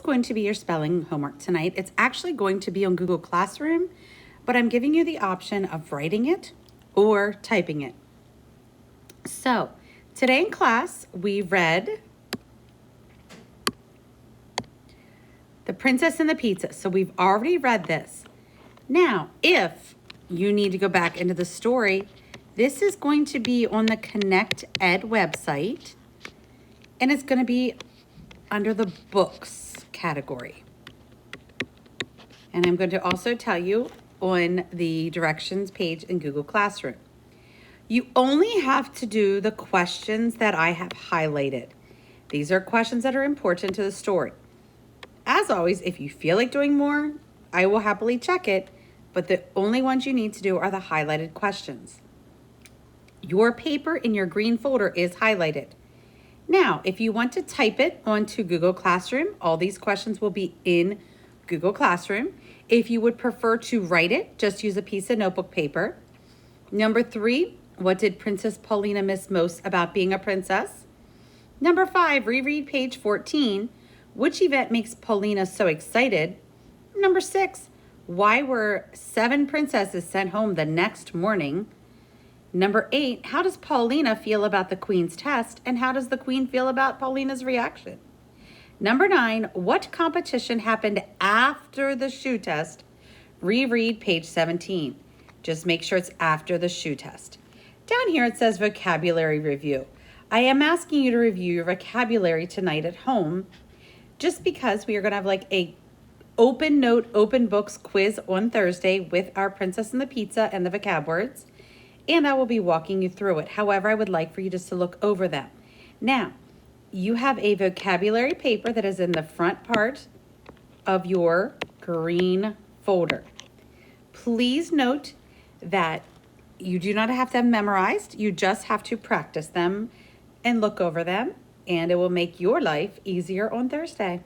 going to be your spelling homework tonight. It's actually going to be on Google Classroom, but I'm giving you the option of writing it or typing it. So today in class, we read The Princess and the Pizza. So we've already read this. Now, if you need to go back into the story, this is going to be on the Connect Ed website, and it's going to be under the books category. And I'm going to also tell you on the directions page in Google Classroom. You only have to do the questions that I have highlighted. These are questions that are important to the story. As always, if you feel like doing more, I will happily check it, but the only ones you need to do are the highlighted questions. Your paper in your green folder is highlighted. Now, if you want to type it onto Google Classroom, all these questions will be in Google Classroom. If you would prefer to write it, just use a piece of notebook paper. Number 3, what did Princess Paulina miss most about being a princess? Number 5, reread page 14. Which event makes Paulina so excited? Number 6, why were 7 princesses sent home the next morning? Number 8, how does Paulina feel about the Queen's test, and how does the Queen feel about Paulina's reaction? Number 9, what competition happened after the shoe test? Reread page 17. Just make sure it's after the shoe test. Down here it says vocabulary review. I am asking you to review your vocabulary tonight at home, just because we are going to have like a open note, open books quiz on Thursday with our Princess and the Pizza and the vocab words. And I will be walking you through it. However, I would like for you just to look over them. Now, you have a vocabulary paper that is in the front part of your green folder. Please note that you do not have them memorized. You just have to practice them and look over them, and it will make your life easier on Thursday.